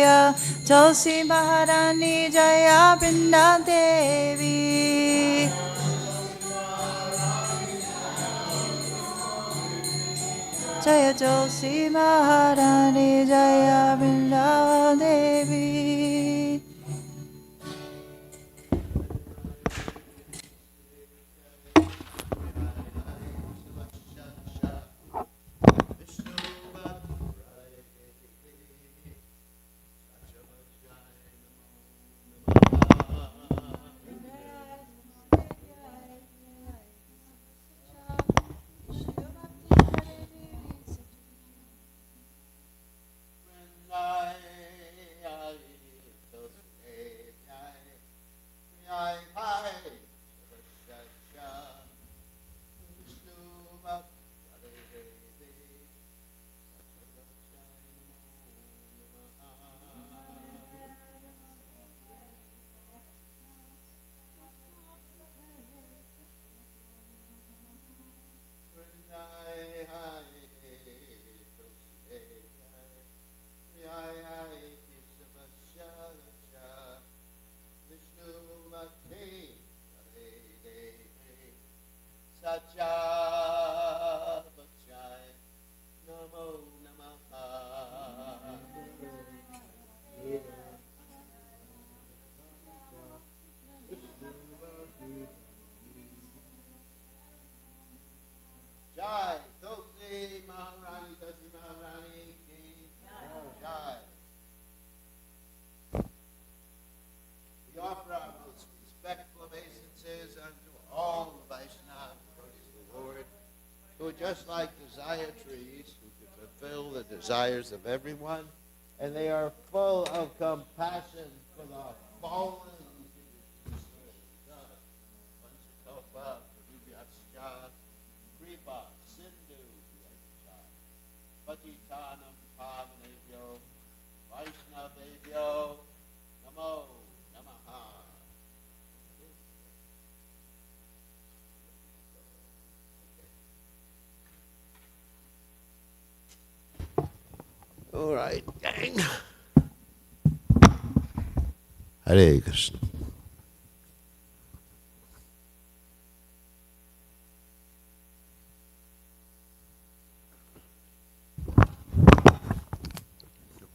Jaya Tulsi Maharani Jaya Vrinda Devi Jaya Tulsi Maharani Jaya Vrinda Devi. Just like desire trees who can fulfill the desires of everyone, and they are full of compassion for the fallen. All right, gang. Hare Krishna.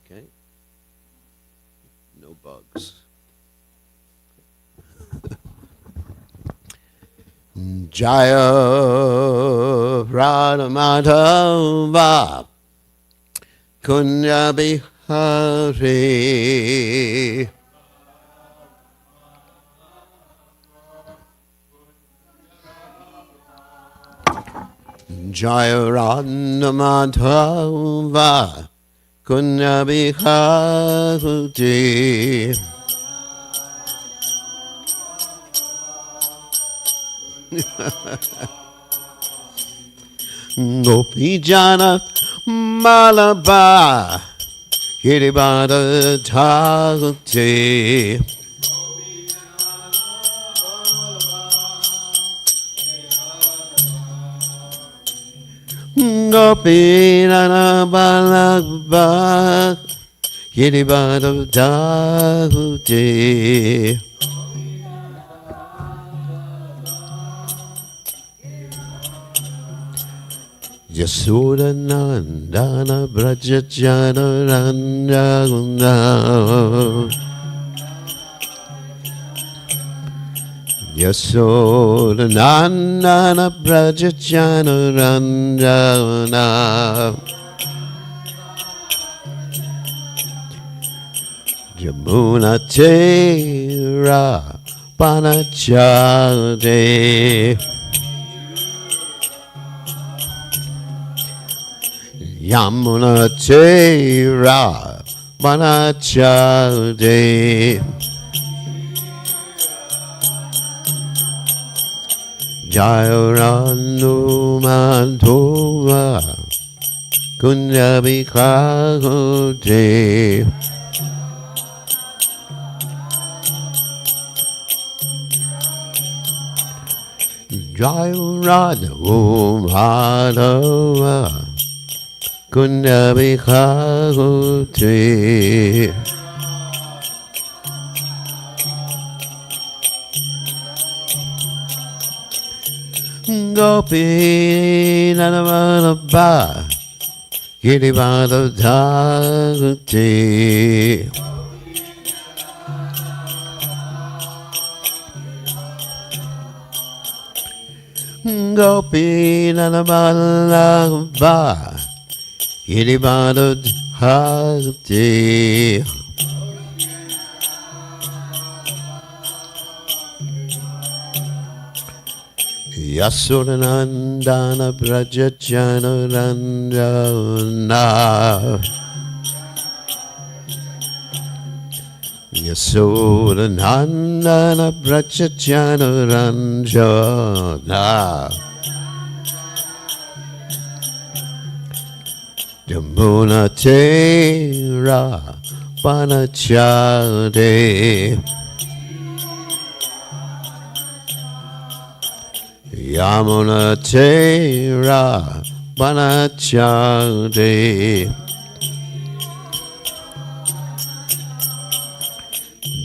Okay. No bugs. Jaya Radhamadhava Kunya Bihari Jaya Radhamadhava Kunya Bihari Gopi Jana Malaba Kiribada Dhakti Gopi Jana Malaba Kiribada Dhakti Yasoda Nandana Brajajana Randaguna Yasoda Nandana Brajajana Randaguna Jamuna Tera Panachade Yamuna Tera Manachade Jayaranu Mantova Kunjabi Kagote Jayaranu Madhava Kunja Bhikkhute Gopi Nanamalaba Girivada Dhagati Gopi Nanamalaba Girivada Dhagati Yasodanandana Brajajana Ranjana Yasodanandana Brajajana Ranjana Jamuna Tera Panachade Yamuna Tera Panachade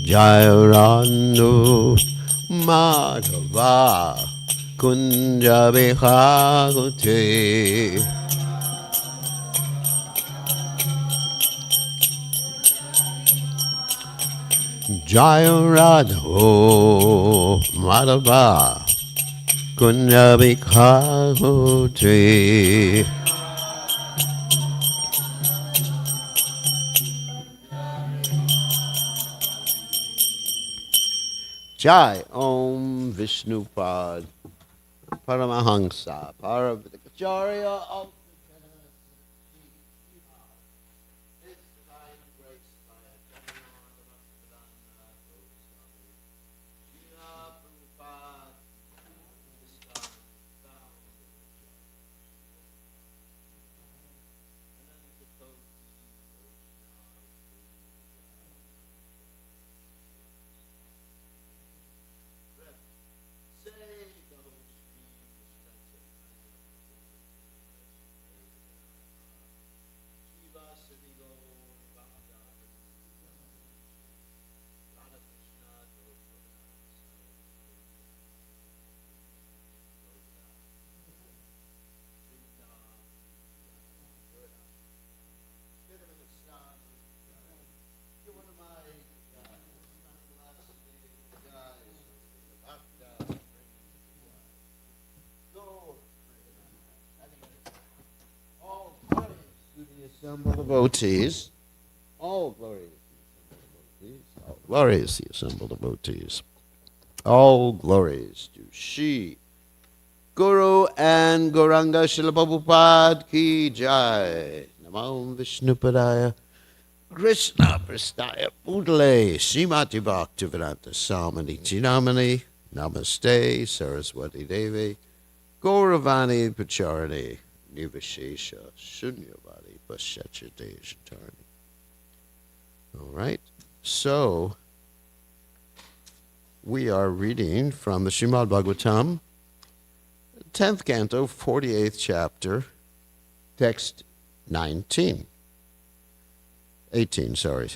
Jayaranu Madhava Kunja Vihagute Jayaranu Madhava Kunja Vihagute Jai Om Vishnupad Paramahansa Parabhikacharya of the His divine grace by assembled devotees, all glory is the assembled devotees, all glories to Shri Guru and Gauranga Srila Prabhupada ki jai. Namo Vishnupadaya Krishna Prasthaya Pudale Srimati Bhaktivedanta Samaniti Namani Namaste Saraswati Devi Gauravani Pacharani Nivashesha Shunyavadi Paschachate Shatarni. All right, so we are reading from the Srimad Bhagavatam, 10th canto, 48th chapter, text 18, sorry.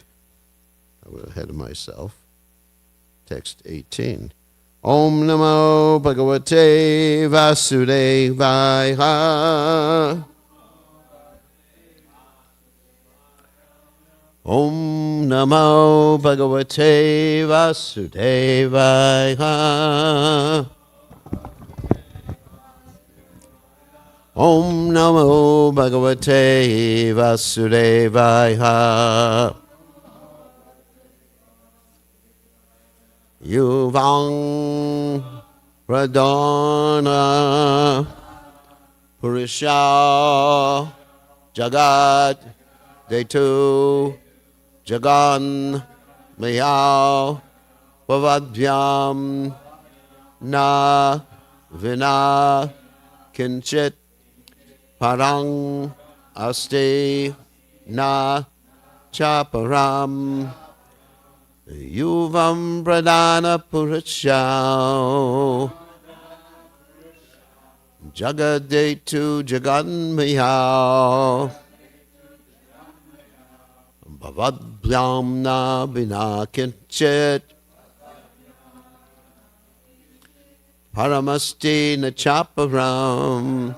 I was ahead of myself. Text 18. Om Namo Bhagavate Vasudevaya. Om Namo Bhagavate Vasudevaya. Om Namo Bhagavate Vasudevaya. Yuvang Pradana Purusha Jagat Detu Jagan Mayao Pavadhyam Na Vina Kinchit Parang Asti Na Chaparam Yuvam Pradana Purusha Jagadetu Jaganmaya Bhavadbhyam Na Bina Kinchit Paramasti nachaparam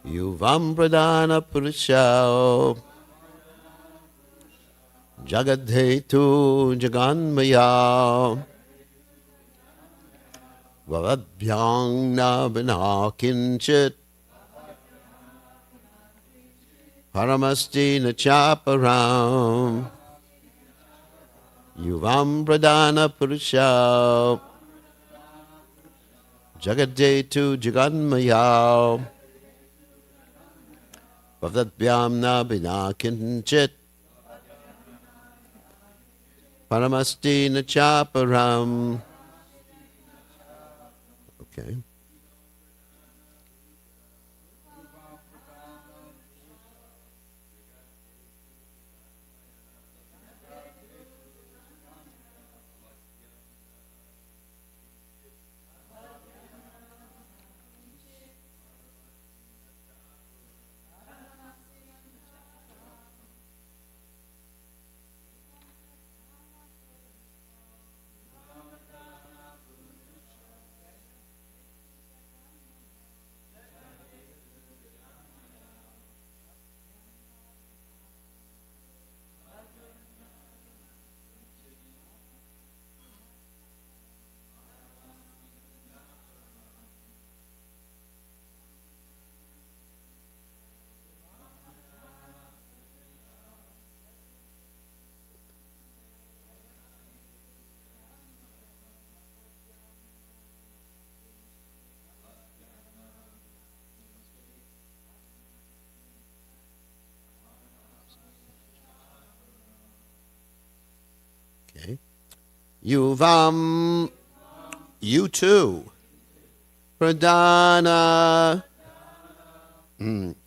Yuvam pradana purusha Jagadhetu jaganmaya Vavabhyang na binakinchit Paramasti nachaparam Yuvam pradana purusha Jagadetu jaganmaya Vavabhyam na binakinchit Paramasti nachaparam. Okay. Okay. Yuvam, you too. Pradana,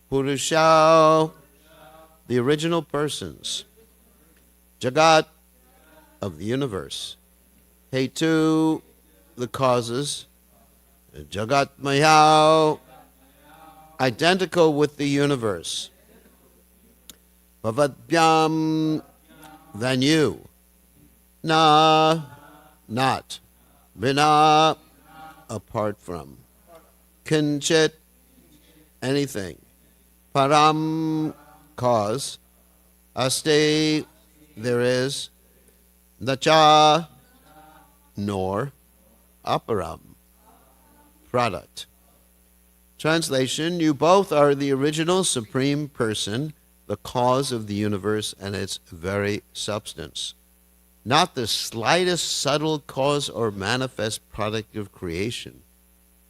Purusha, the original persons. Jagat, of the universe. Hetu, the causes. Jagat Mayao, identical with the universe. Bhavadbyam, than you. Na, not. Vina, apart from. Kinchit, anything. Param, cause. Aste, there is. Nacha, nor. Aparam, product. Translation, you both are the original supreme person, the cause of the universe and its very substance. Not the slightest subtle cause or manifest product of creation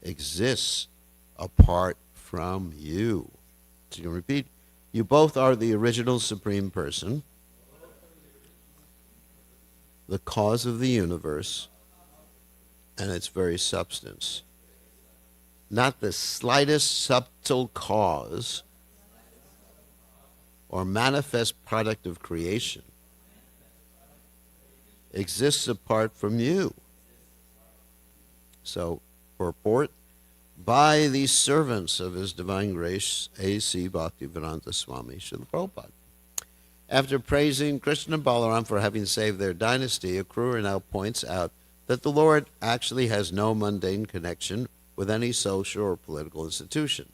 exists apart from you. So you can repeat, you both are the original supreme person, the cause of the universe and its very substance. Not the slightest subtle cause or manifest product of creation exists apart from you. So, purport, by the servants of His Divine Grace, A.C. Bhaktivedanta Swami Srila Prabhupada. After praising Krishna and Balaram for having saved their dynasty, Akrura now points out that the Lord actually has no mundane connection with any social or political institution.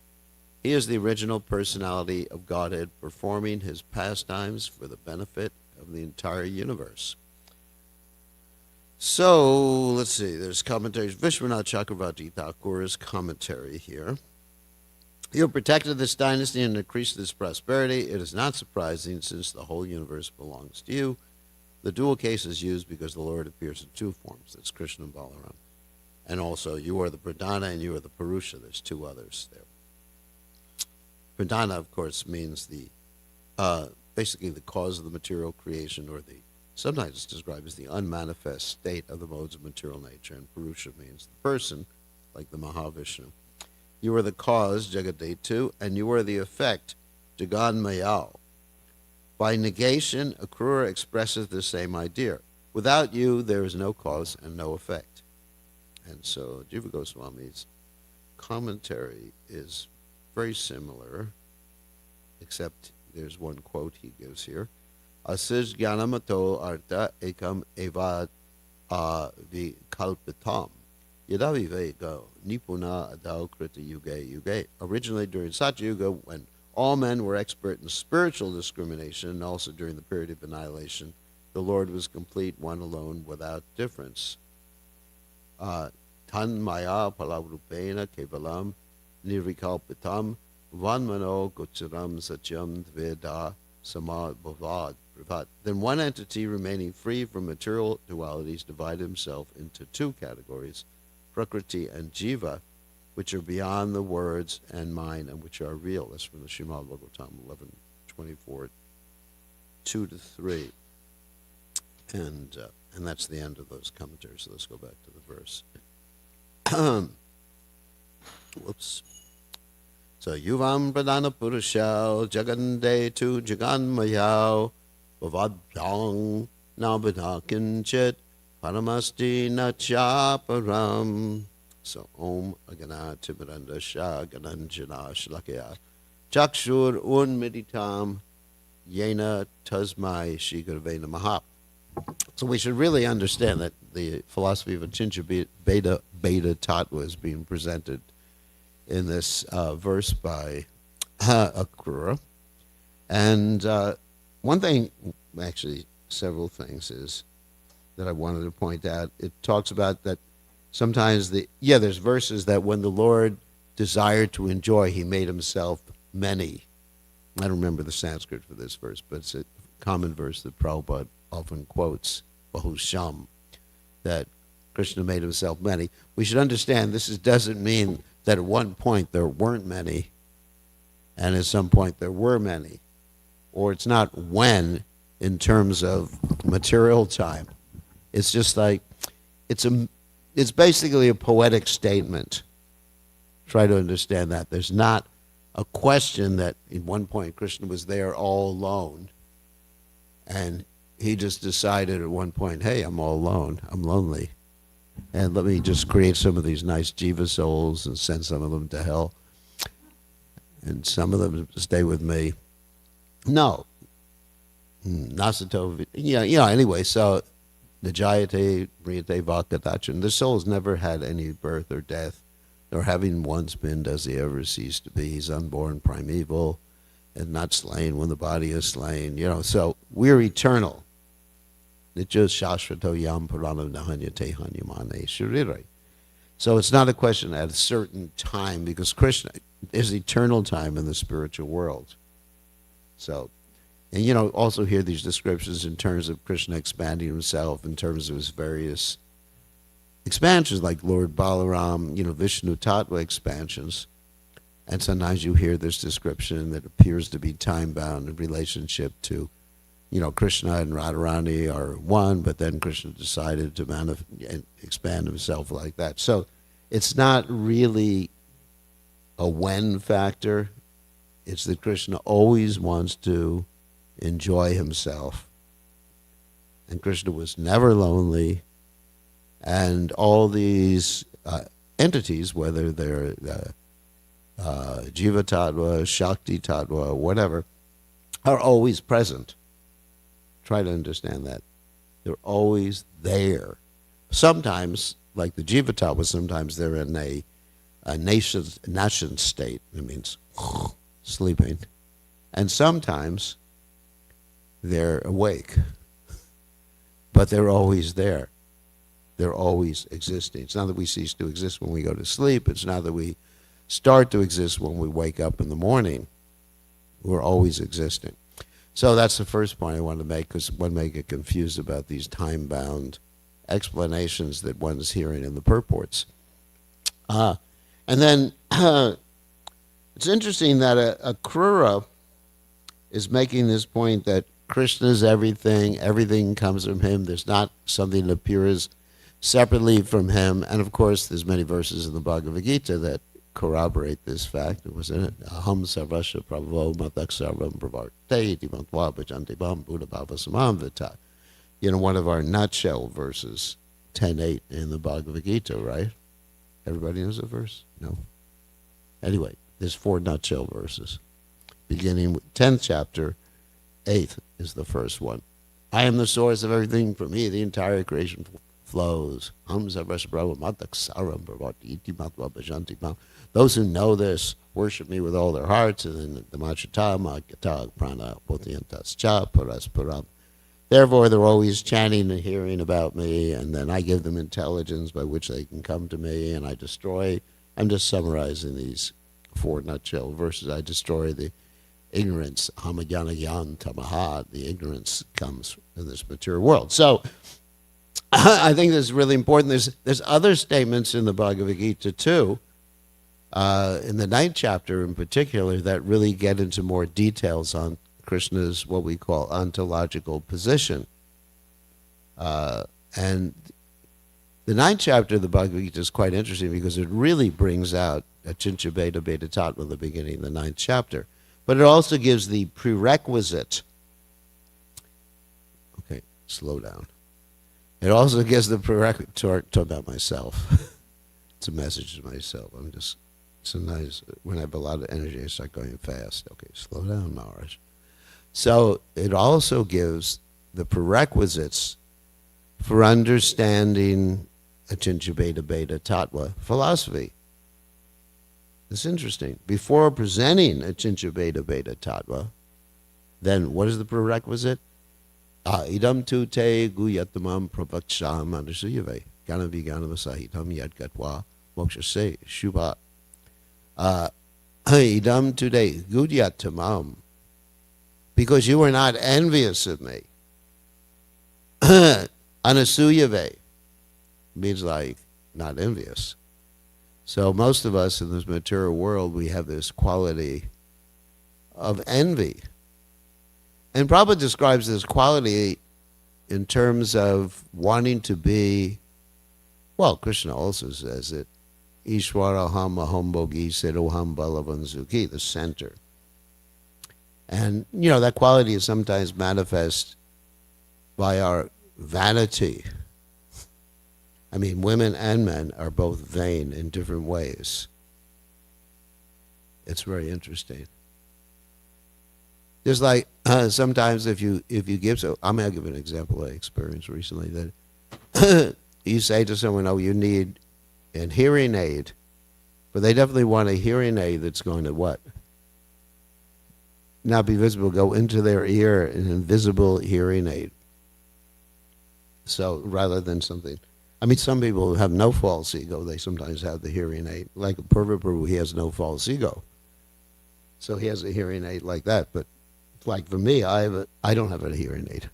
He is the original personality of Godhead performing His pastimes for the benefit of the entire universe. So, let's see, there's commentaries. Vishwanath Chakravarti Thakur's commentary here. You have protected this dynasty and increased this prosperity. It is not surprising since the whole universe belongs to you. The dual case is used because the Lord appears in two forms. That's Krishna and Balaram. And also, you are the Pradana and you are the Purusha. There's two others there. Pradana, of course, means the basically the cause of the material creation, or the sometimes it's described as the unmanifest state of the modes of material nature. And Purusha means the person, like the Mahavishnu. You are the cause, Jagadetu, and you are the effect, Jaganmayao. By negation, Akrura expresses the same idea. Without you, there is no cause and no effect. And so Jiva Goswami's commentary is very similar, except there's one quote he gives here. Asij Jnanamato Artha Ekam Evad Vikalpitam. Yadaviveka Nipuna Adao Krita Yuge Yuge. Originally during Satya Yuga, when all men were expert in spiritual discrimination, and also during the period of annihilation, the Lord was complete, one alone, without difference. Tan Maya Palavrupena Kevalam Nirvikalpitam Vanmano Gocharam Satyam Dveda Sama Bhavad. Then one entity remaining free from material dualities divided himself into two categories, Prakriti and Jiva, which are beyond the words and mind and which are real. That's from the Srimad Bhagavatam 11:24, 2-3. And that's the end of those commentaries. So let's go back to the verse. Whoops. So Yuvam Pradana Purushal Jagande tu Jaganmayao Vavadyang Nabhanakinchit Paramasti Nachaparam. So Om Agana Timiranda Shah Gananjana Shlakya Chakshur Unmiditam Yena Tasmai Shigarvena Mahap. So we should really understand that the philosophy of Achincha Beta Tattva is being presented in this verse by Akrura. And one thing, actually several things, is that I wanted to point out. It talks about that sometimes there's verses that when the Lord desired to enjoy, he made himself many. I don't remember the Sanskrit for this verse, but it's a common verse that Prabhupada often quotes, Bahusham, that Krishna made himself many. We should understand this doesn't mean that at one point there weren't many, and at some point there were many. Or it's not when in terms of material time. It's just like, it's basically a poetic statement. Try to understand that. There's not a question that in one point Krishna was there all alone, and he just decided at one point, hey, I'm all alone, I'm lonely, and let me just create some of these nice jiva souls and send some of them to hell, and some of them stay with me. No. Nasato, anyway, so Nijayate, Priyate, Vakatachan, the soul's never had any birth or death, nor having once been does he ever cease to be. He's unborn, primeval, and not slain when the body is slain. So we're eternal. Nitya Shashvato Yam Purana Nahanyate Hanyamane Shirire. So it's not a question at a certain time, because Krishna is eternal time in the spiritual world. So, and also hear these descriptions in terms of Krishna expanding himself, in terms of his various expansions, like Lord Balaram, Vishnu Tattva expansions. And sometimes you hear this description that appears to be time-bound in relationship to, Krishna and Radharani are one, but then Krishna decided to expand himself like that. So it's not really a when factor. It's that Krishna always wants to enjoy himself. And Krishna was never lonely. And all these entities, whether they're Jiva Tattva, Shakti Tattva, whatever, are always present. Try to understand that. They're always there. Sometimes, like the Jiva Tattva, sometimes they're in a nascent state. It means sleeping. And sometimes they're awake. But they're always there. They're always existing. It's not that we cease to exist when we go to sleep. It's not that we start to exist when we wake up in the morning. We're always existing. So that's the first point I wanted to make, because one may get confused about these time-bound explanations that one's hearing in the purports. And then it's interesting that Akrura is making this point that Krishna's everything, everything comes from him. There's not something that appears separately from him. And of course, there's many verses in the Bhagavad Gita that corroborate this fact. It was in it. Aham sarvasya prabhavo matak sarvam pravarte iti matva bhajanti bam buddha bhava samamvita. One of our nutshell verses, 10:8 in the Bhagavad Gita, right? Everybody knows the verse? No. Anyway, there's 4 nutshell verses. Beginning with 10th chapter, 8th is the first one. I am the source of everything. From me, the entire creation flows. Those who know this worship me with all their hearts, and then the machata, magata, prana, potyantas cha, paras param. Therefore, they're always chanting and hearing about me, and then I give them intelligence by which they can come to me, and I destroy. I'm just summarizing these 4 nutshell verses. I destroy the ignorance, hamajnana tamaha, the ignorance comes in this material world. So I think this is really important. There's other statements in the Bhagavad Gita too, in the 9th chapter in particular, that really get into more details on Krishna's what we call ontological position. And the 9th chapter of the Bhagavad Gita is quite interesting because it really brings out Achincha Beta Beta Tattva at the beginning of the 9th chapter. But it also gives the prerequisite. Okay, slow down. It also gives the prerequisite. Talk about myself. It's a message to myself. Sometimes when I have a lot of energy, I start going fast. Okay, slow down, Maharaj. So it also gives the prerequisites for understanding Achincha Beta Beta Tattva philosophy. It's interesting. Before presenting Achincha Beta Beta Tattva, then what is the prerequisite? Idam tu te guyatamam pravaksham anasuyave gana viganam sahitam yad gatva moksha se shubha. Idam tu te guyatamam, because you were not envious of me. Anasuyave means like not envious. So most of us in this material world, we have this quality of envy. And Prabhupada describes this quality in terms of wanting to be, well, Krishna also says it, Ishwaraham aham bhogi siroham balavan sukhi, the center. And, that quality is sometimes manifest by our vanity. I mean, women and men are both vain in different ways. It's very interesting. Just like sometimes if you give, so I'm going to give an example I experienced recently, that you say to someone, oh, you need a hearing aid, but they definitely want a hearing aid that's going to what? Not be visible, go into their ear, an invisible hearing aid. So rather than something, I mean, some people have no false ego, they sometimes have the hearing aid. Like a pervert, he has no false ego. So he has a hearing aid like that, but like for me, I don't have a hearing aid.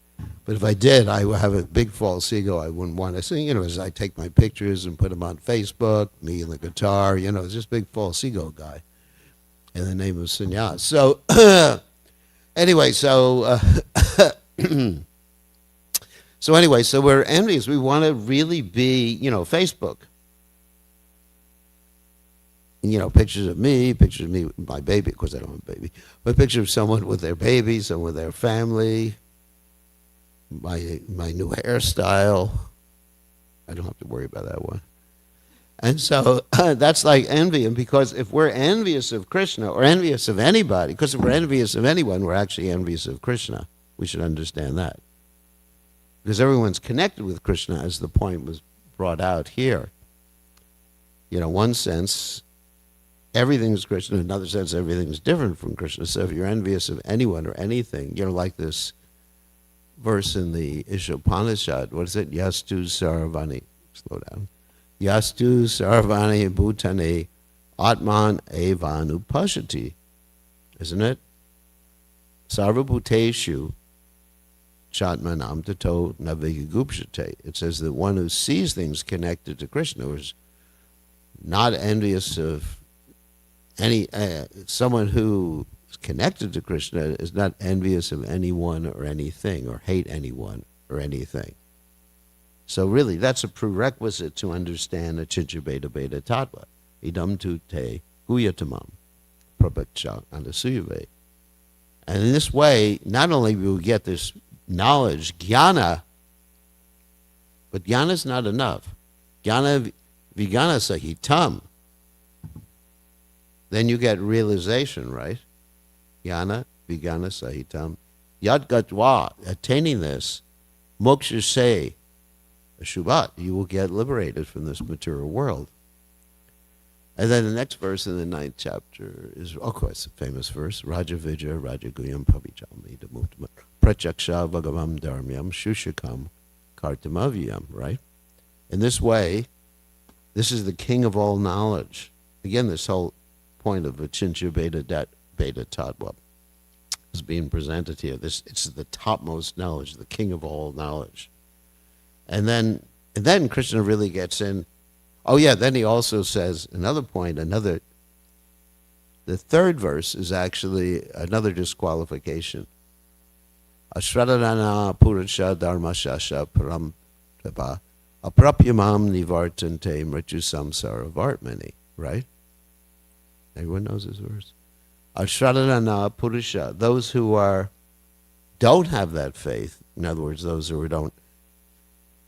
But if I did, I would have a big false ego. I wouldn't want to sing, as I take my pictures and put them on Facebook, me and the guitar, it's just a big false ego guy in the name of sannyas. So anyway, so we're envious. We want to really be, Facebook. Pictures of me, my baby, of course I don't have a baby, but pictures of someone with their baby, someone with their family, my new hairstyle. I don't have to worry about that one. And so that's like envy. And because if we're envious of Krishna or envious of anybody, because if we're envious of anyone, we're actually envious of Krishna. We should understand that. Because everyone's connected with Krishna, as the point was brought out here. One sense, everything's Krishna. In another sense, everything's different from Krishna. So if you're envious of anyone or anything, like this verse in the Ishopanishad, what is it? Yastu sarvani. Slow down. Yastu sarvani bhutani atman evan upashati. Isn't it? Sarva bhuteshu chatmanam tato navigagupshate. It says that one who sees things connected to Krishna is not envious of any, someone who is connected to Krishna is not envious of anyone or anything, or hate anyone or anything. So really, that's a prerequisite to understand Achincha Beta Beta Tattva. Idam tu te guyatamam prabhaksha anasuyave. And in this way, not only will we get this knowledge, jnana, but jnana is not enough. Jnana vigana sahitam. Then you get realization, right? Jnana vigana sahitam. Yad gatva, attaining this, moksha se, Shubat. You will get liberated from this material world. And then the next verse in the 9th chapter is, of course, a famous verse, Raja Vijaya, Raja Guyam Pavijami, Damutama, Prachaksha Bhagavam Dharmyam, Shushakam, Kartamavyam, right? In this way, this is the king of all knowledge. Again, this whole point of Achincha Beta Tattva is being presented here. It's the topmost knowledge, the king of all knowledge. And then Krishna really gets in. Oh yeah, then he also says another point, the third verse is actually another disqualification. Ashradana Purusha Dharmashasha Param Tapa Aprapyamam Nivartante Mritu Samsara Vartmani, right? Everyone knows this verse. Ashradana Purusha, those who don't have that faith, in other words, those who don't.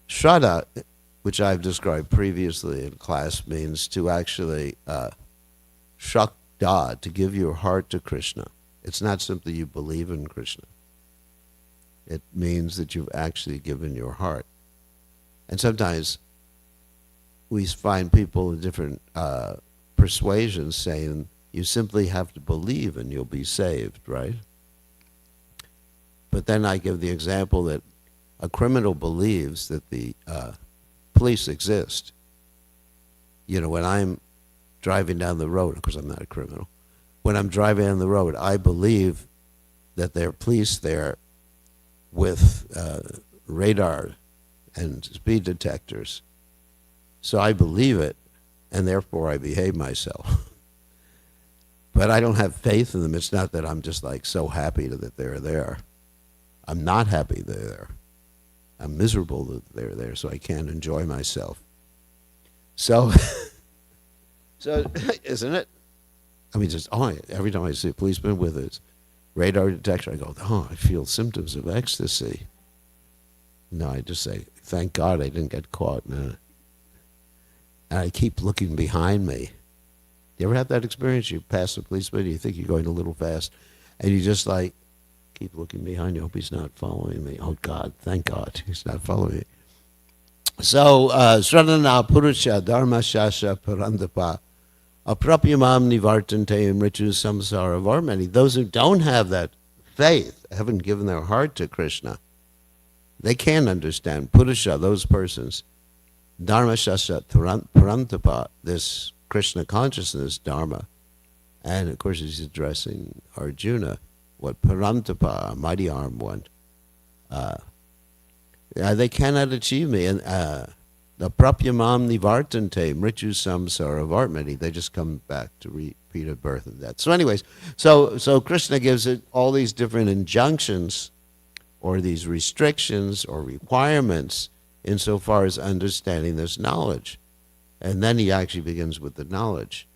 Shraddha, which I've described previously in class, means to actually shakda, to give your heart to Krishna. It's not simply you believe in Krishna. It means that you've actually given your heart. And sometimes we find people in different persuasions saying you simply have to believe and you'll be saved, right? But then I give the example that a criminal believes that the police exist. You know, when I'm driving down the road, of course I'm not a criminal, when I'm driving down the road, I believe that there are police there with radar and speed detectors. So I believe it, and therefore I behave myself. But I don't have faith in them. It's not that I'm just like so happy that they're there. I'm not happy they're there. I'm miserable that they're there, so I can't enjoy myself. So, isn't it? I mean, every time I see a policeman with his radar detector, I go, I feel symptoms of ecstasy. No, I just say, thank God I didn't get caught. And I keep looking behind me. You ever have that experience? You pass a policeman, you think you're going a little fast, and you just like, keep looking behind you. Hope he's not following me. Oh God, thank God he's not following me. So, Sradhana Purusha Dharma Shasha Parandapa Aprapyamam Nivartante Mritu Samsara Varmani. Those who don't have that faith, haven't given their heart to Krishna, they can't understand. Purusha, those persons, Dharma Shasha Parantapa, this Krishna consciousness, Dharma, and of course he's addressing Arjuna. What Parantapa, mighty armed one, they cannot achieve me. And the Prapyamam Nivartante, Mritu Samsara Vartmani, they just come back to repeated birth and death. So anyways, so Krishna gives it all these different injunctions or these restrictions or requirements insofar as understanding this knowledge. And then he actually begins with the knowledge.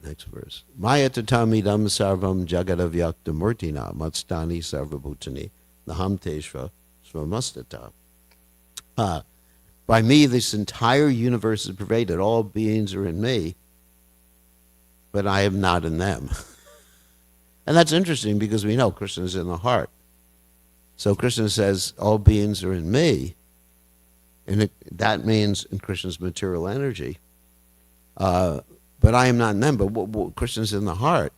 Next verse. Maya tatamidam sarvam jagadavyakta murtina matstani sarvabhutani naham teshva svamastata. By me, this entire universe is pervaded. All beings are in me, but I am not in them. And that's interesting because we know Krishna is in the heart. So Krishna says, all beings are in me, and that means in Krishna's material energy. But I am not in them, but Krishna's in the heart.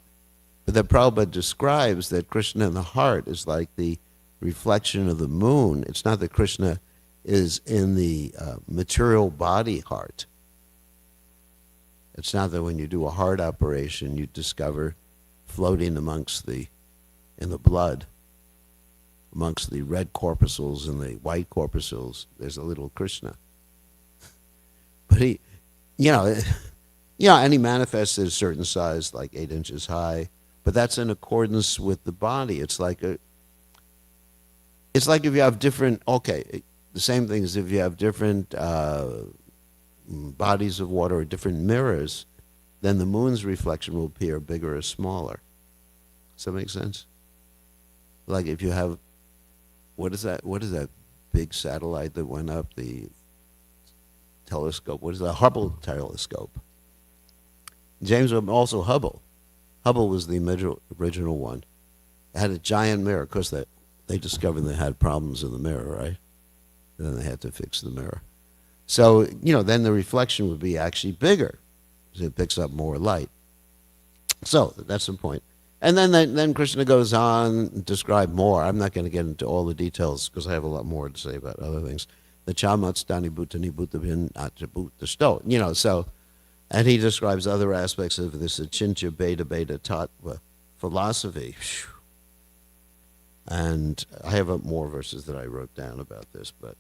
But the Prabhupada describes that Krishna in the heart is like the reflection of the moon. It's not that Krishna is in the material body heart. It's not that when you do a heart operation, you discover floating in the blood, amongst the red corpuscles and the white corpuscles, there's a little Krishna. But he, and he manifests at a certain size, like 8 inches high, but that's in accordance with the body. It's like if you have different, the same thing as if you have different bodies of water or different mirrors, then the moon's reflection will appear bigger or smaller. Does that make sense? Like if you have, what is that big satellite that went up, the telescope? What is that? Hubble telescope. James Webb, also Hubble. Hubble was the original one. It had a giant mirror. Of course, they discovered they had problems in the mirror, right? And then they had to fix the mirror. So, then the reflection would be actually bigger, because it picks up more light. So that's the point. And then Krishna goes on to describe more. I'm not going to get into all the details because I have a lot more to say about other things. The chamatstani bhutani bhutabhin attributasto. So, and he describes other aspects of this achintya beta beta tattva philosophy. And I have more verses that I wrote down about this, but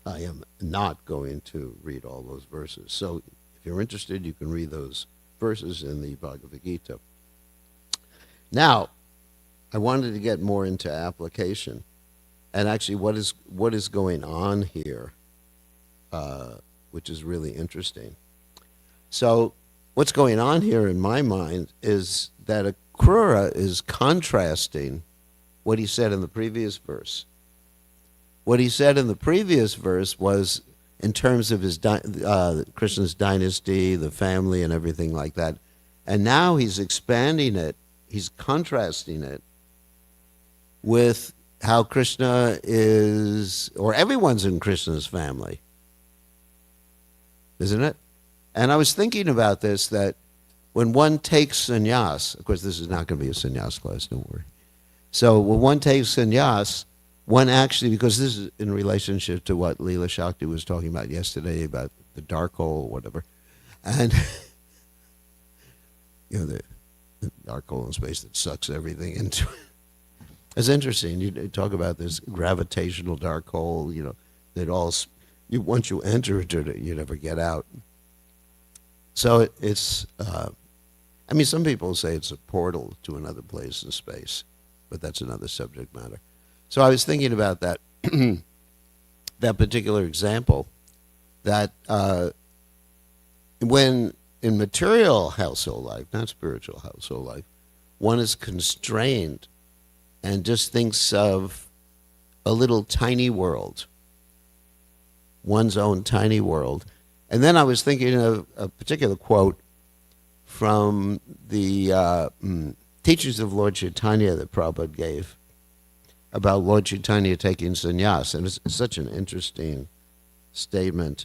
I am not going to read all those verses. So if you're interested, you can read those verses in the Bhagavad Gita. Now, I wanted to get more into application, and actually what is going on here, which is really interesting. So what's going on here in my mind is that Akrura is contrasting what he said in the previous verse. What he said in the previous verse was in terms of his Krishna's dynasty, the family, and everything like that. And now he's expanding it. He's contrasting it with how Krishna is, or everyone's in Krishna's family. Isn't it? And I was thinking about this, that when one takes sannyas, of course this is not going to be a sannyas class, don't worry. So when one takes sannyas, one actually, because this is in relationship to what Leela Shakti was talking about yesterday, about the dark hole or whatever. And, the dark hole in space that sucks everything into it. It's interesting. You talk about this gravitational dark hole, that once you enter it, you never get out. So it's, some people say it's a portal to another place in space, but that's another subject matter. So I was thinking about that, that particular example, that when in material household life, not spiritual household life, one is constrained and just thinks of a little tiny world, one's own tiny world. And then I was thinking of a particular quote from the teachings of Lord Chaitanya that Prabhupada gave about Lord Chaitanya taking sannyas. And it's such an interesting statement.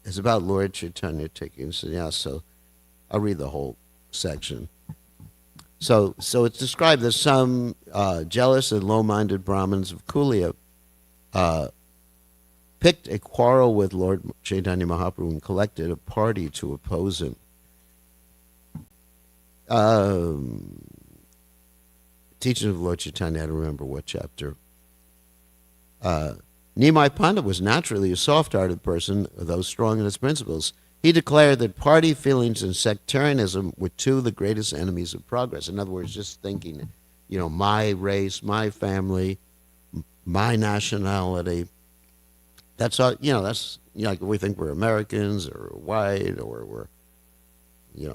It's about Lord Chaitanya taking sannyas. So I'll read the whole section. So it's described that some jealous and low-minded Brahmins of Kulia picked a quarrel with Lord Chaitanya Mahaprabhu and collected a party to oppose him. Teaching of Lord Chaitanya, I don't remember what chapter. Nimai Pandit was naturally a soft-hearted person, though strong in his principles. He declared that party feelings and sectarianism were two of the greatest enemies of progress. In other words, just thinking, my race, my family, my nationality. That's all, that's, like we think we're Americans or white or we're,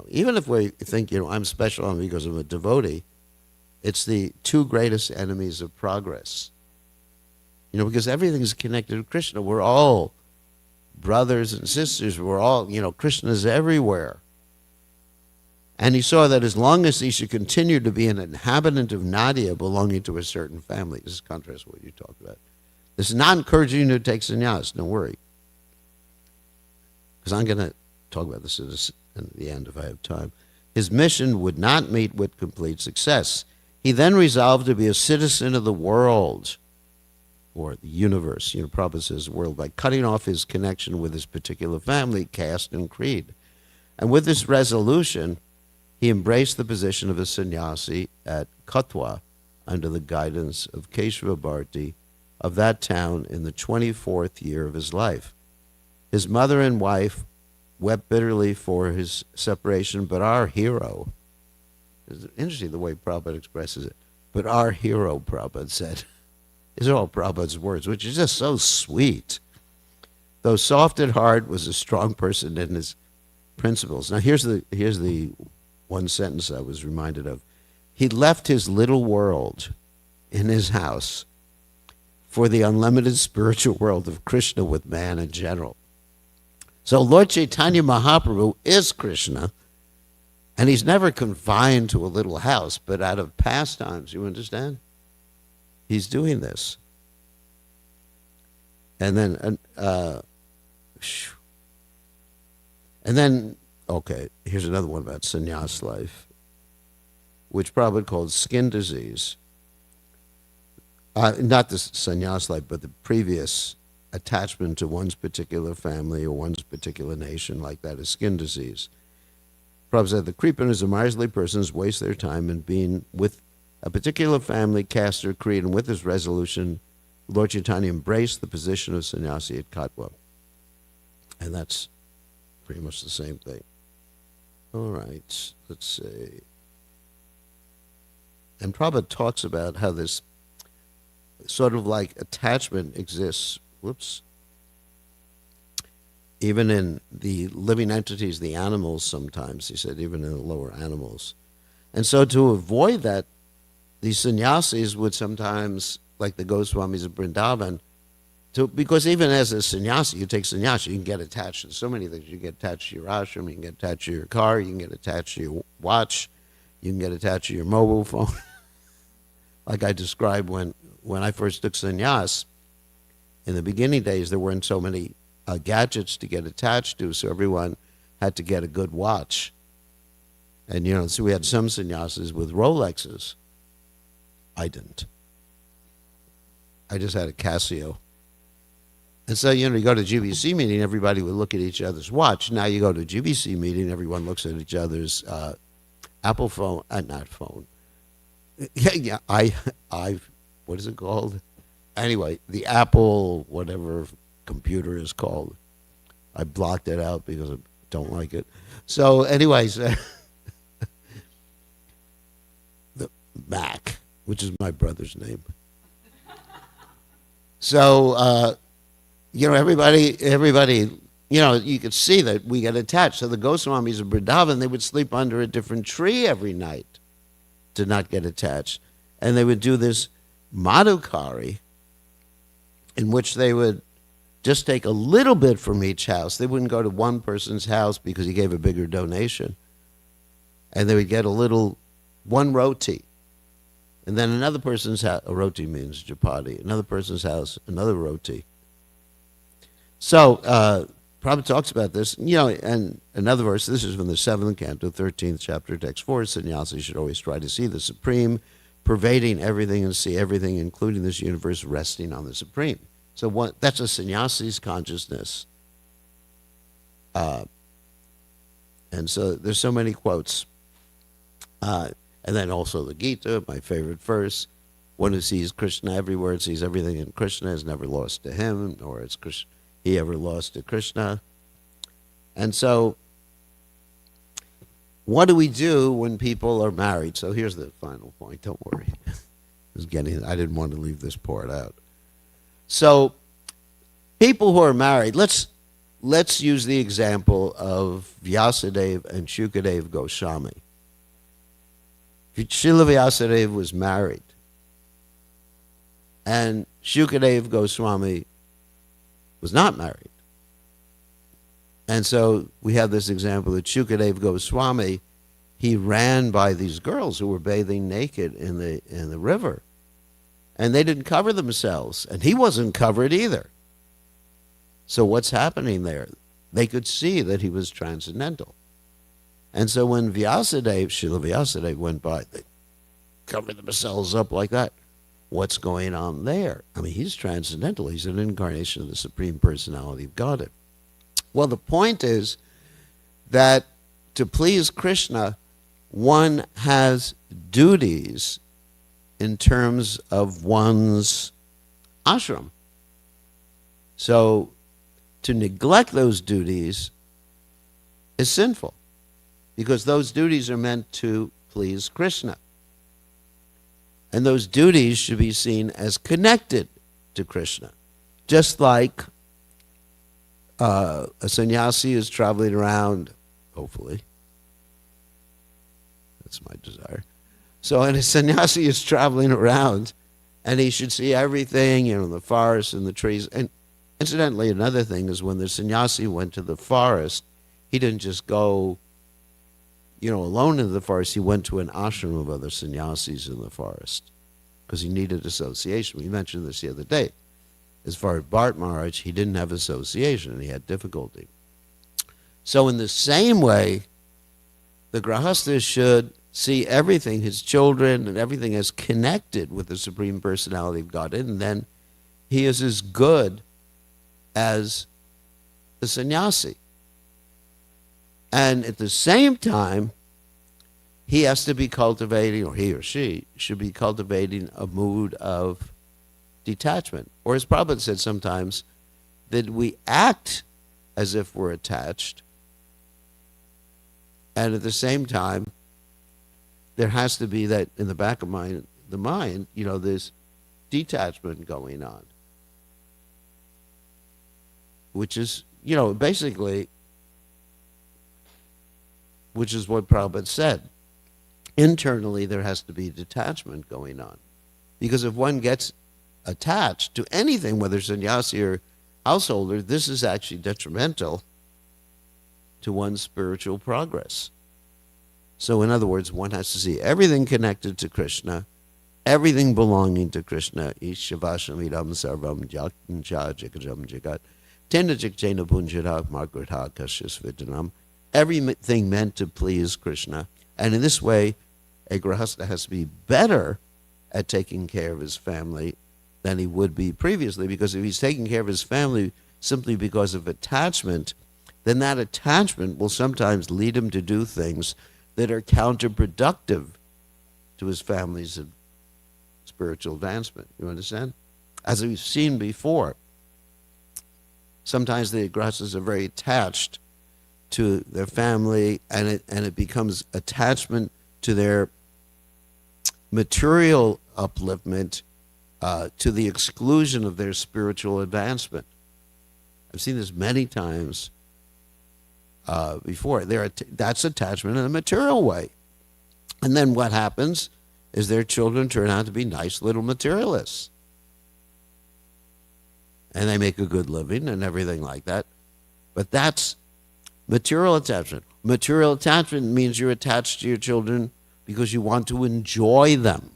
even if we think, I'm special because I'm a devotee, it's the two greatest enemies of progress. Because everything is connected to Krishna. We're all brothers and sisters. We're all, Krishna's everywhere. And he saw that as long as he should continue to be an inhabitant of Nadia belonging to a certain family, this is contrast to what you talked about. This is not encouraging you to take sannyas, don't worry. Because I'm going to talk about this at the end if I have time. His mission would not meet with complete success. He then resolved to be a citizen of the world, or the universe, Prabhupada says world, by cutting off his connection with his particular family, caste, and creed. And with this resolution, he embraced the position of a sannyasi at Katwa under the guidance of Keshava Bharti of that town in the 24th year of his life. His mother and wife wept bitterly for his separation, but our hero, it's interesting the way Prabhupada expresses it, but our hero, Prabhupada said, these are all Prabhupada's words, which is just so sweet. Though soft at heart, was a strong person in his principles. Now here's the one sentence I was reminded of. He left his little world in his house for the unlimited spiritual world of Krishna with man in general. So Lord Chaitanya Mahaprabhu is Krishna, and he's never confined to a little house, but out of pastimes, you understand? he's doing this. And then, okay, here's another one about sannyas life, which probably called skin disease. Not the sannyas life, but the previous attachment to one's particular family or one's particular nation, like that is skin disease. Prabhupada said, the creepiness of miserly persons waste their time in being with a particular family, caste, or creed, and with this resolution, Lord Chaitanya embraced the position of sannyasi at Katwa. And that's pretty much the same thing. All right, let's see. And Prabhupada talks about how this sort of like attachment exists, even in the living entities, the animals sometimes, he said, even in the lower animals. And so to avoid that, these sannyasis would sometimes, like the Goswamis of Vrindavan, because even as a sannyasi, you take sannyasi, you can get attached to so many things. You can get attached to your ashram, you can get attached to your car, you can get attached to your watch, you can get attached to your mobile phone. Like I described when I first took sannyas, in the beginning days, there weren't so many gadgets to get attached to, so everyone had to get a good watch. And, so we had some sannyasis with Rolexes. I didn't. I just had a Casio. And so, you go to a GBC meeting, everybody would look at each other's watch. Now you go to a GBC meeting, everyone looks at each other's Apple phone, not phone. Yeah, what is it called? Anyway, the Apple, whatever computer is called. I blocked it out because I don't like it. So anyways, the Mac, which is my brother's name. So, everybody, you could see that we get attached. So the Goswamis of Vrindavan, they would sleep under a different tree every night to not get attached. And they would do this madhukari, in which they would just take a little bit from each house. They wouldn't go to one person's house because he gave a bigger donation. And they would get one roti. And then another person's house, a roti means chapati, another person's house, another roti. So, Prabhupada talks about this, and another verse, this is from the 7th canto, 13th chapter, text 4, sannyasi should always try to see the Supreme, pervading everything and see everything, including this universe, resting on the Supreme. So that's a sannyasi's consciousness. And so there's so many quotes. And then also the Gita, my favorite verse, one who sees Krishna everywhere and sees everything in Krishna is never lost to him, nor is he ever lost to Krishna. And so what do we do when people are married? So here's the final point. Don't worry. I didn't want to leave this part out. So people who are married, let's use the example of Vyasadeva and Shukadeva Goswami. Srila Vyasadeva was married, and Shukadeva Goswami was not married. And so we have this example that Shukadeva Goswami, he ran by these girls who were bathing naked in the river. And they didn't cover themselves. And he wasn't covered either. So what's happening there? They could see that he was transcendental. And so when Srila Vyasadeva went by, they covered themselves up like that. What's going on there? I mean, he's transcendental. He's an incarnation of the Supreme Personality of Godhead. Well, the point is that to please Krishna, one has duties in terms of one's ashram. So to neglect those duties is sinful, because those duties are meant to please Krishna. And those duties should be seen as connected to Krishna. Just like a sannyasi is traveling around, hopefully. That's my desire. So, and a sannyasi is traveling around, and he should see everything, the forest and the trees. And incidentally, another thing is when the sannyasi went to the forest, he didn't just go, alone into the forest. He went to an ashram of other sannyasis in the forest. because he needed association. We mentioned this the other day. As far as Bart Maharaj, he didn't have association, and he had difficulty. So in the same way, the Grahasta should see everything, his children and everything, as connected with the Supreme Personality of Godhead, and then he is as good as the sannyasi. And at the same time, he has to be cultivating, or he or she should be cultivating a mood of detachment. Or as Prabhupada said sometimes, that we act as if we're attached, and at the same time, there has to be that in the back of the mind, there's detachment going on. Which is, basically, which is what Prabhupada said. Internally, there has to be detachment going on. Because if one gets attached to anything, whether sannyasi or householder, this is actually detrimental to one's spiritual progress. So in other words, one has to see everything connected to Krishna, everything belonging to Krishna, Ishavasham idam sarvam jaktancha jagajam jagat, tenajikjena punjara margratha kashyas vidanam, everything meant to please Krishna. And in this way, a grahasta has to be better at taking care of his family than he would be previously, because if he's taking care of his family simply because of attachment, then that attachment will sometimes lead him to do things that are counterproductive to his family's spiritual advancement. You understand? As we've seen before, sometimes the grahastas are very attached to their family, and it becomes attachment to their material upliftment to the exclusion of their spiritual advancement. I've seen this many times before. That's attachment in a material way. And then what happens is their children turn out to be nice little materialists. And they make a good living and everything like that. But that's material attachment. Material attachment means you're attached to your children because you want to enjoy them.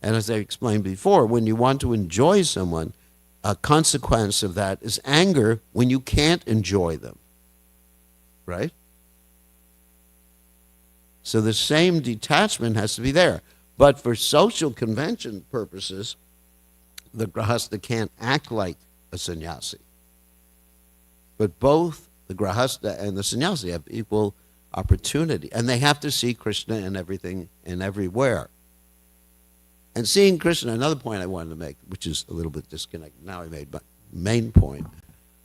And as I explained before, when you want to enjoy someone, a consequence of that is anger when you can't enjoy them. Right? So the same detachment has to be there. But for social convention purposes, the grahasta can't act like a sannyasi. But both the grahasta and the sannyasi have equal opportunity. And they have to see Krishna in everything and everywhere. And seeing Krishna, another point I wanted to make, which is a little bit disconnected, now I made my main point,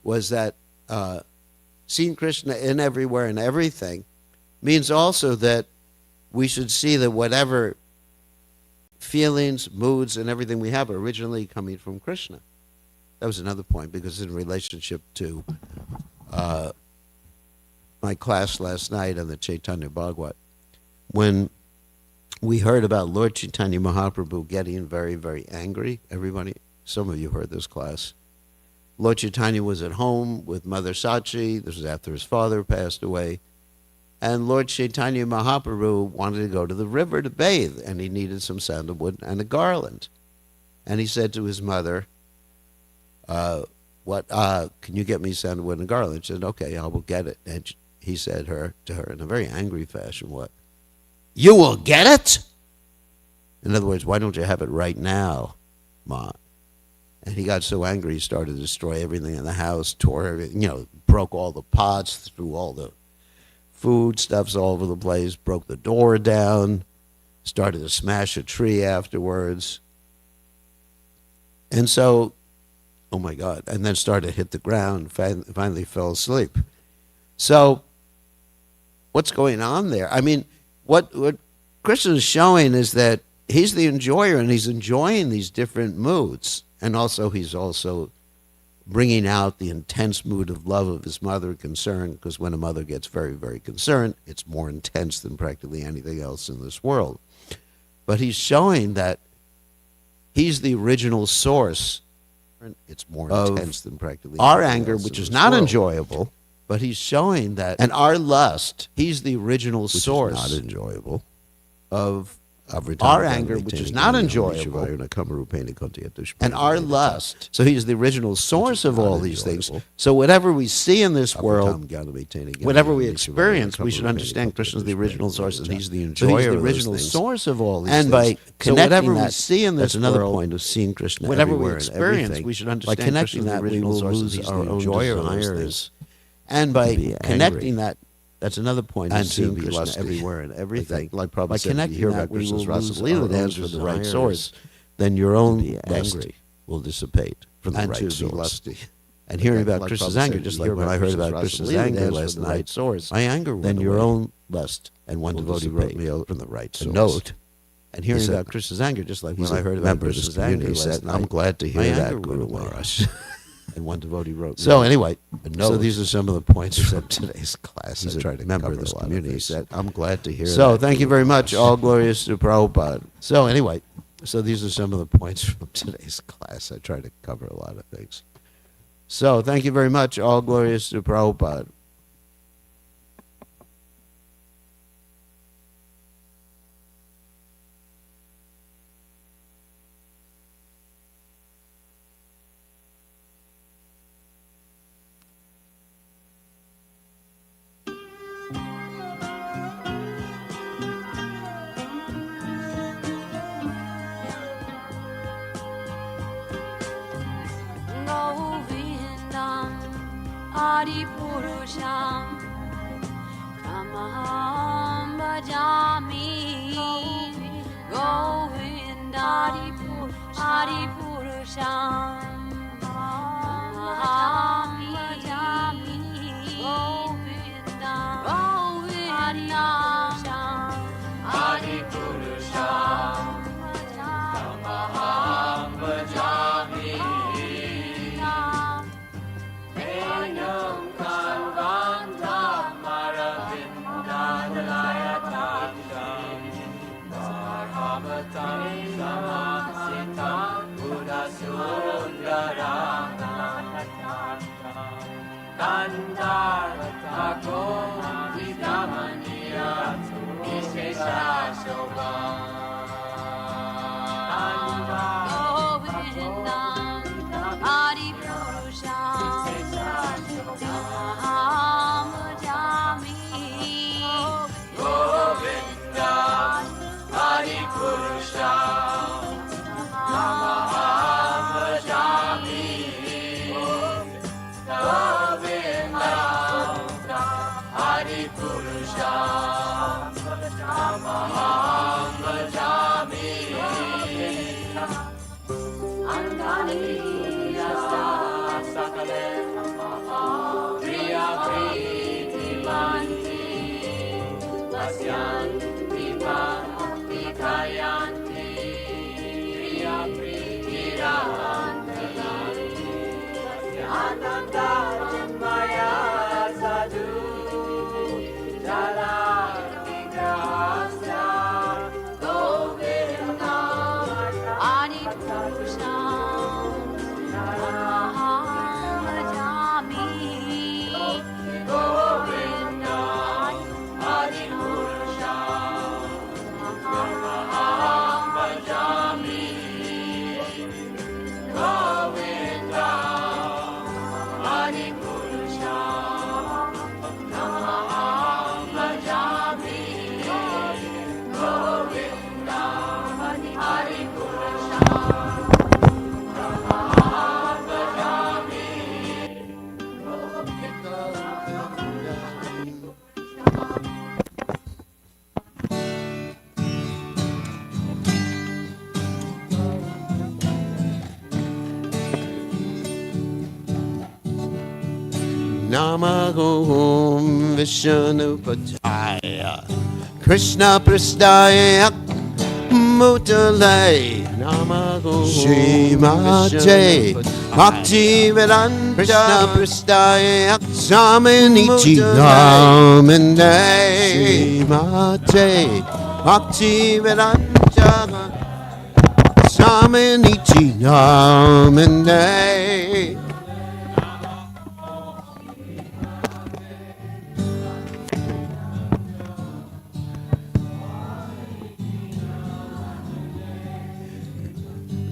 was that seeing Krishna in everywhere and everything means also that we should see that whatever feelings, moods, and everything we have are originally coming from Krishna. That was another point, because in relationship to my class last night on the Chaitanya Bhagavat, when we heard about Lord Chaitanya Mahaprabhu getting very, very angry. Everybody, some of you heard this class. Lord Chaitanya was at home with Mother Sachi. This was after his father passed away. And Lord Chaitanya Mahaprabhu wanted to go to the river to bathe, and he needed some sandalwood and a garland. And he said to his mother, can you get me sandalwood and a garland? She said, okay, I will get it. And he said to her in a very angry fashion, what? You will get it? In other words, why don't you have it right now, Ma? And he got so angry, he started to destroy everything in the house, tore everything, broke all the pots, threw all the foodstuffs all over the place, broke the door down, started to smash a tree afterwards. And so, oh my God, and then started to hit the ground, finally fell asleep. So, what's going on there? I mean, what Krishna is showing is that he's the enjoyer, and he's enjoying these different moods. And also, he's also bringing out the intense mood of love of his mother, concern, because when a mother gets very, very concerned, it's more intense than practically anything else in this world. But he's showing that he's the original source. It's more intense than practically our anger, which is not enjoyable. But he's showing that, and our lust, he's the original source, not enjoyable, of our anger, which is not enjoyable, and our lust. So he's the original source of all these things. So whatever we see in this world, whatever we experience, we should understand Krishna is the original source, and he's the enjoyer. So he's the original source of all these things. And by connecting that, we see in this another world, point of seeing Krishna whatever we everywhere and experience, everything. we should understand By connecting Krishna is that, the we original will source, and lose he's our the own enjoyer of those desires. things. And by be connecting angry. that, that's another point And of seeing to be Krishna lusty. everywhere and everything. Like by Prabhupada said, if you connecting hear that, about we will Krishna's lose Rasa our Leela own dance from the right desires, source, then your own be lust angry. will dissipate from the And right to be source. lusty. And hearing about Like Krishna's Prabhupada anger, said, just you like hear when about I heard Krishna's about Rasa Krishna's Leela anger dance last from the night, right source, my anger then went your away. own lust. And one will devotee dissipate wrote me from the right a source. note. And hearing said- about Krishna's anger, just like He when I said, heard about members of Krishna's this anger community last said, night, I'm glad to hear my that, anger Guru went away. Maharaj. And one devotee wrote me. So anyway, note. so these are some of the points from today's class. He's I a tried to member cover of this a lot community. things. Said, I'm glad to hear So that. thank you Guru very much. Maharaj. All glorious to Prabhupada. So anyway, so these are some of the points from today's class. I try to cover a lot of things. So thank you very much. All glorious to Prabhupada. Govindam Adipurusham Tamaham Bhajami Govindam Adipurusham Tamaham Bhajami Govindam Adipurusham Tamaham Bhajami Enam Kanvantam Maravindadalayatam Sarvamatam Samasitam Buddhasundaram Kandartako Vidamaniya Vishesha Shobham Govindam Adipurusham Tamaham Bhajami Govindam Adipurusham Tamaham Bhajami Govindam Adipurusham Tamaham Bhajami Andani Yasa Sakale Priya Priti Manti Pasyanti Bhakti Kayanti Priya Priti Ranti Ananda Maya Sadhu Jala Vigrahasya Govindam Adipurusham Tamaham Bhajami Govindam Adipurusham Tamaham Bhajami Govindam Adipurusham Tamaham Bhajami Govindam Adipurusham Namahom Vishnupataya Krishna Prasthaya Mutale Namahom Shrimate Bhakti Vedanta Krishna Prasthaya Samanichi Namane Shrimate Bhakti Vedanta Samanichi Namane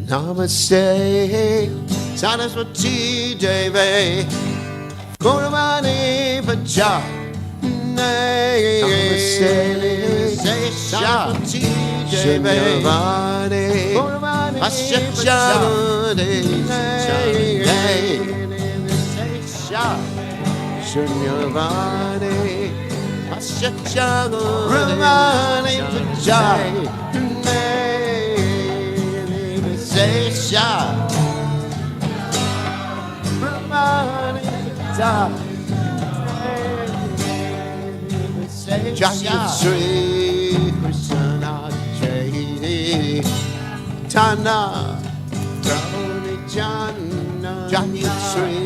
Namaste, Saraswati Devi, Gurmani Pacha. Namaste, Saraswati Devi, Gurmani Pacha. Shunyavani, Ramani Pujai, Sesha, Ramani Pujai, Jaya Sri Krishna Jai Tana, Ramani Jana, Jaya Sri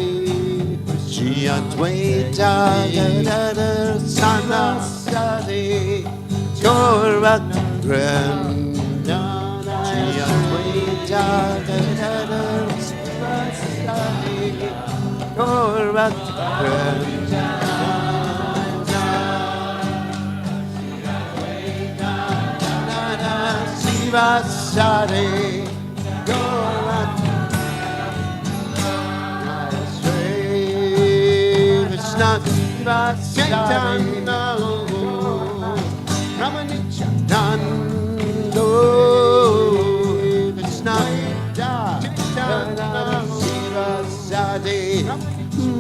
Advaita Gadada Sanasadi Gorak Grandana Advaita Gadada Sanasadi Gorak Grandana Sivasadi Gorak Chaitanya Ramanityanando Krishna Chaitanya Sivasadi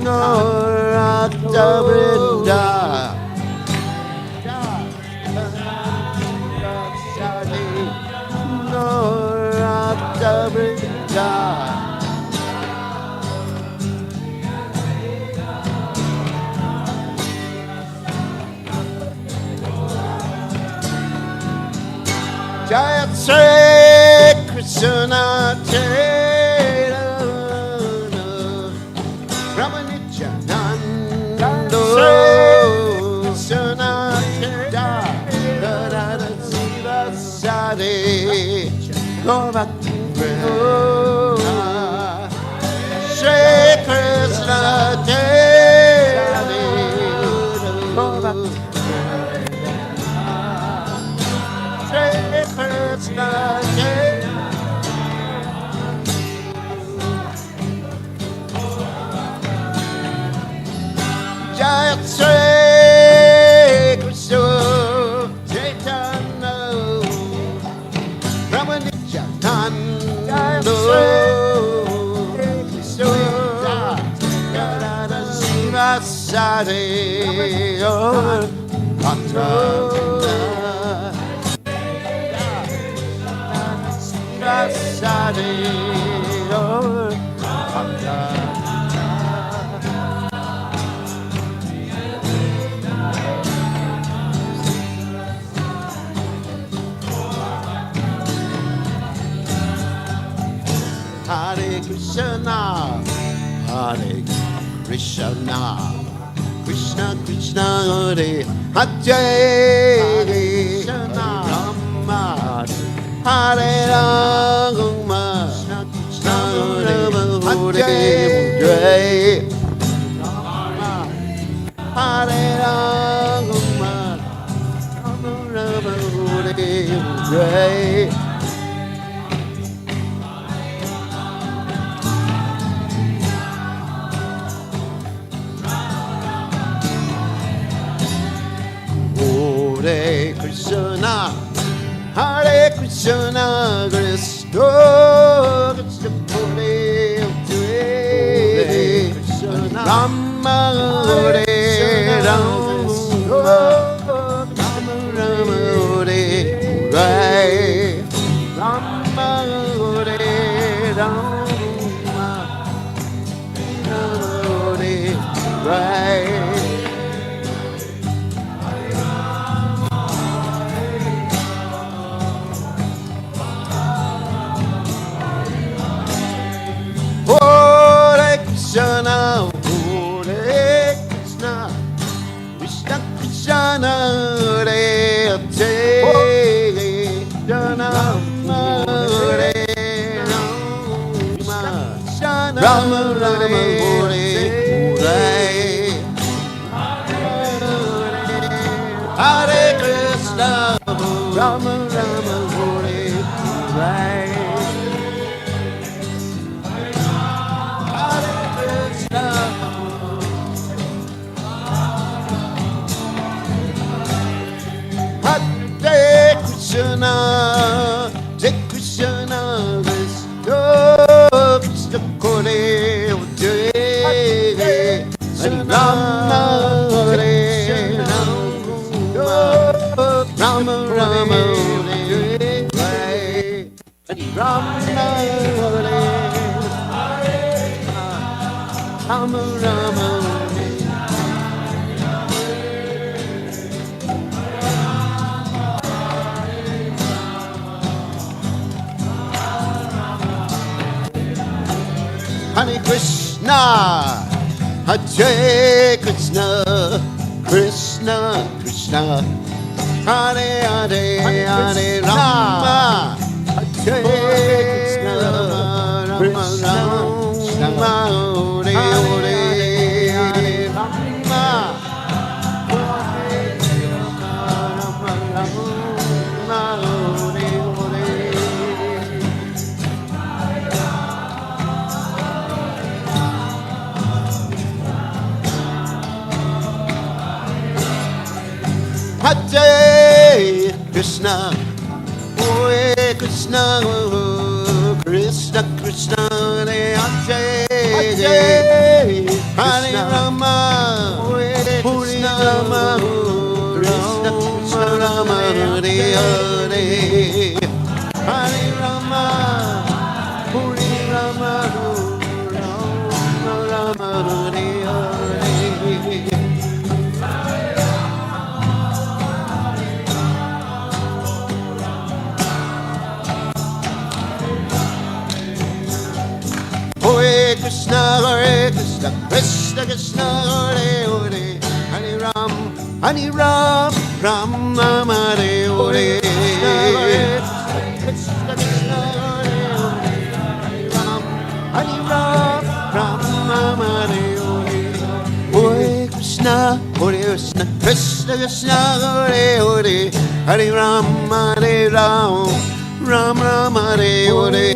Norakta Vrinda Norakta Vrinda Jaya Sri Krishna Chaitanya Ramanityanando Krishna Chaitanya Sivasadi Gaurabhakti Sri Krishna Chaitanya Gaurabhakti Jaya Sri Krishna Chaitanya Ramanityanando Sivasadi Sivasadi Hare Krishna, Hare Krishna, Krishna Krishna Hare Hare, Rama Hare Rama, Krishna Hare Hare, Rama Hare Rama, Rama Hare. Hare Krishna, Hare Krishna, Krishna Krishna Hare Krishna, Rama Hare Rama, Rama Rama Hare Hare, Rama Hare Rama, Rama Hare Hare. Hare Krishna, Hare Krishna, Krishna, Jai Krishna, Krishna, Krishna Kore, Jai Hare Rama, Hare Rama, Rama, Hare Rama, Hare Rama, Rama, Hare Krishna, Hare Krishna, Krishna Krishna, Hare Hare, Hare Rama, Hare Krishna, Rama Rama, Hare Hare, Hare Rama, Hare Rama, Hare Hare. Hare Krishna, Hare Krishna, Krishna Krishna, Hare Hare, Hare Rama, Hare Rama, Krishna Krishna, Rama Hare Hare, Hare Rama, Hare Rama, Rama Hare Hare. Hare Krishna, Krishna Krishna, Hare Hare, Hare Ram, Ram Rama, Hare Hare, Krishna Krishna, Hare Hare, Hare Ram, Ram Rama, Hare Hare, Hare Krishna, Krishna Krishna, Hare Hare, Hare Ram, Ram Rama, Hare Hare.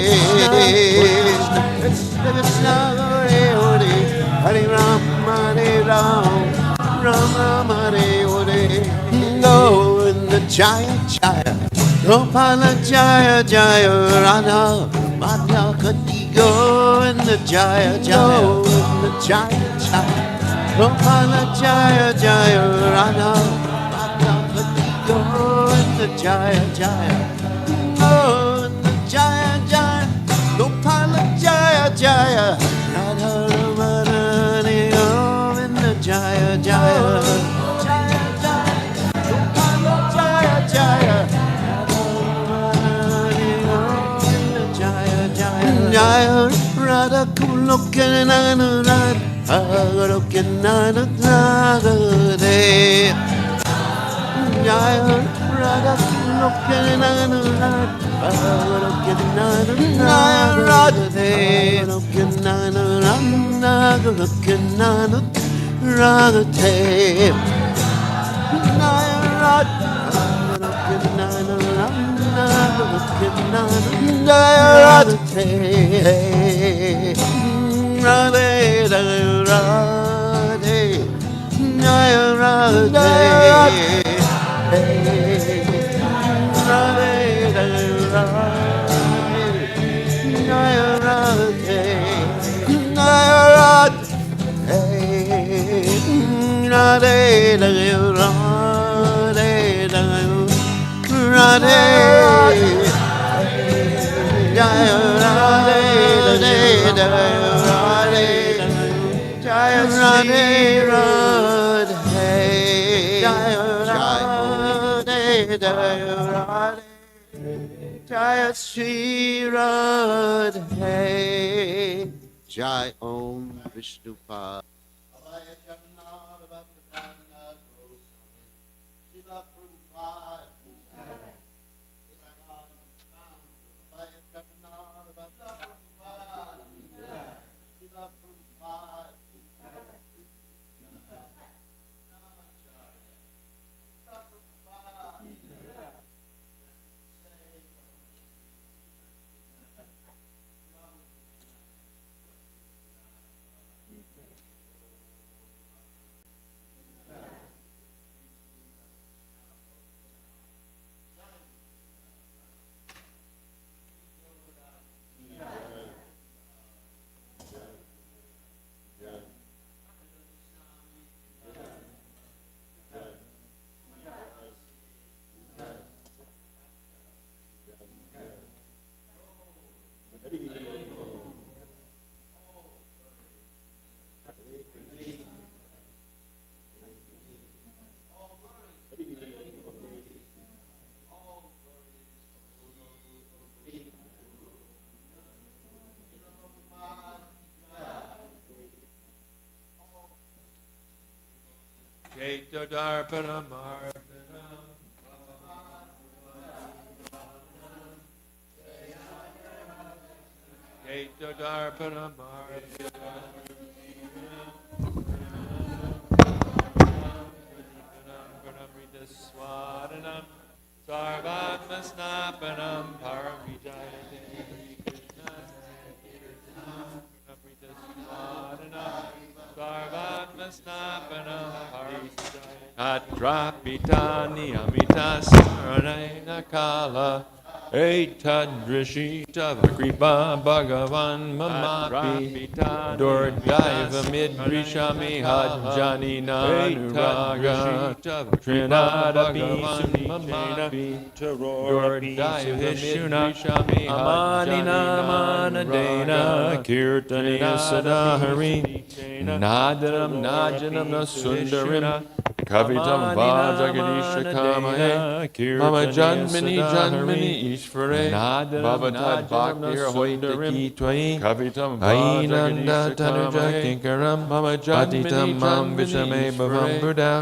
Krishna, Hare Hare, Hare Ram, Ram Hare Hare. Govinda Jaya Jaya, Gopala Jaya Jaya, Radha Madhya Kati. Govinda Jaya Jaya, Govinda Jaya Jaya, Gopala Jaya Jaya, Radha Madhya Kati. Govinda Jaya Jaya, Govinda Jaya Jaya, Gopala Jaya Jaya, Radha Ramadani, Govinda Jaya Jaya, Jaya Jaya, Gopala Jaya Jaya, Radha Ramadani, Govinda Jaya Jaya, Jaya Radha Kulokanana, Radha Kulokanana, Radha Jaya Radha Kulokanana, Jai Shri Radhe, Jai Om Vishnupad. Sarvamasnapanam paramijayate Sarvamasnapanam paramijayate Atrapitani amitas saranayna kala Etadrishita vakripa bhagavan mamapi Dordaiva midrishami hadjani nanuraga Trinadapi sumamapi Dordaiva midrishami amani namanadena Kirtani sadahari Nadaram najanam nasundarim Kavitam vajagadisha kamahe Mama janmini janmini ishvare Bhavatad bhaktir hoitaki twai Kavitam vajagadisha kinkaram Mama janmini janmini bhavam buddha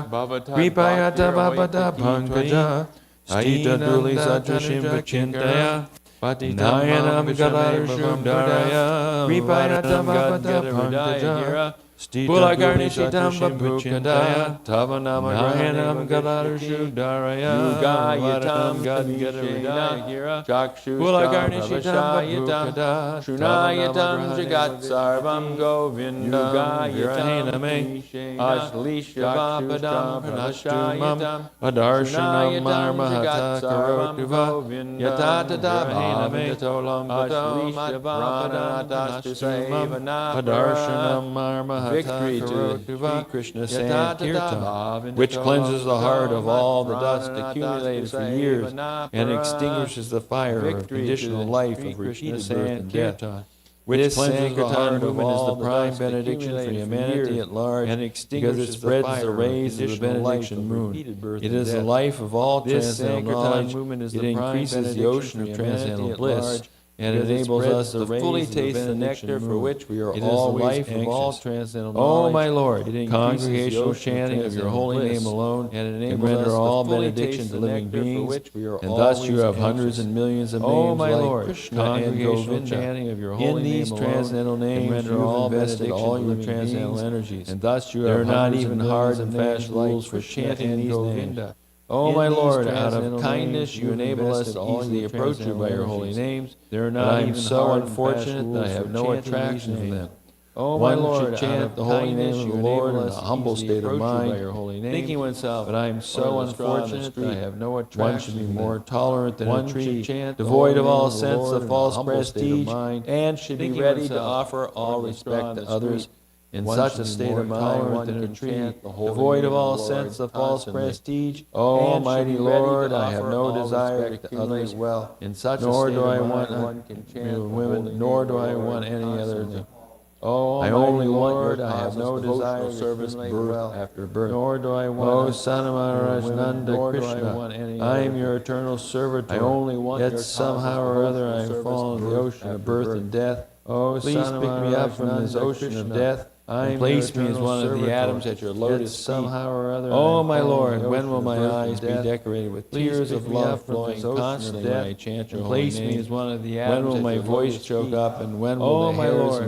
Vipayata vapata pankaja Aita duli satrashim vachintaya Nayanam gadarshu daraya Vipayata vapata pankaja Pulagarnishitam Bapukandaya Tavanama Grahanam Gadarshu Daraya Yugayatam Gadgadaridagira Chakshu Pulagarnishitam Bapukanda Shunayatam Jagat Sarvam Govinda Yugayatam Ashlisha Vapadam Pranashayam Padarshanam Marmahata Karotuva Yatata Bhavam Yatolam Ashlisha Vapadam Padarshanam Marmahata Victory to Sri Krishna Sankirtan, which cleanses the heart of all the dust accumulated for years and extinguishes the fire of conditional life of repeated birth and death. Which cleanses the heart of all the prime benediction for humanity at large, because it spreads the rays of the benediction moon. It is the life of all transcendental knowledge. It increases the ocean of transcendental bliss, and enables us to fully taste the nectar for which we are always anxious. O my Lord, congregational chanting of your holy name alone can render all benediction to living beings, and thus you have hundreds and millions of names like Krishna and Govinda. In these transcendental names you have invested all your transcendental energies, and thus you have not even hard and fast rules for chanting these names. O my Lord, out of kindness you enable us to easily approach you by your holy names. But I am so unfortunate that I have no attraction for them. O my Lord, chant the holy name of the Lord in a humble state of mind, thinking oneself, but I am so unfortunate that I have no attraction. One should be more tolerant than a tree, devoid of all sense of false prestige, and should be ready to offer all respect to others. In such a state of mind, one can chant devoid of all sense of false prestige. O Almighty Lord, I have no desire to accumulate wealth. In such a state of mind, one can chant women, nor do I want any other. O I only Lord, I have no desire to service birth after birth. Nor do I want. O Son of Maharaj Nanda Krishna, I am your eternal servitor. I only want. Yet somehow or other I have fallen in the ocean of birth and death. O please pick me up from this ocean of death. And place me as one of the atoms at your lotus somehow or other. Oh, my Lord, when will my eyes be decorated with tears of love flowing constantly when I chant your holy name? Place me as one of the atoms. When will my voice choke up, and when will the hairs of my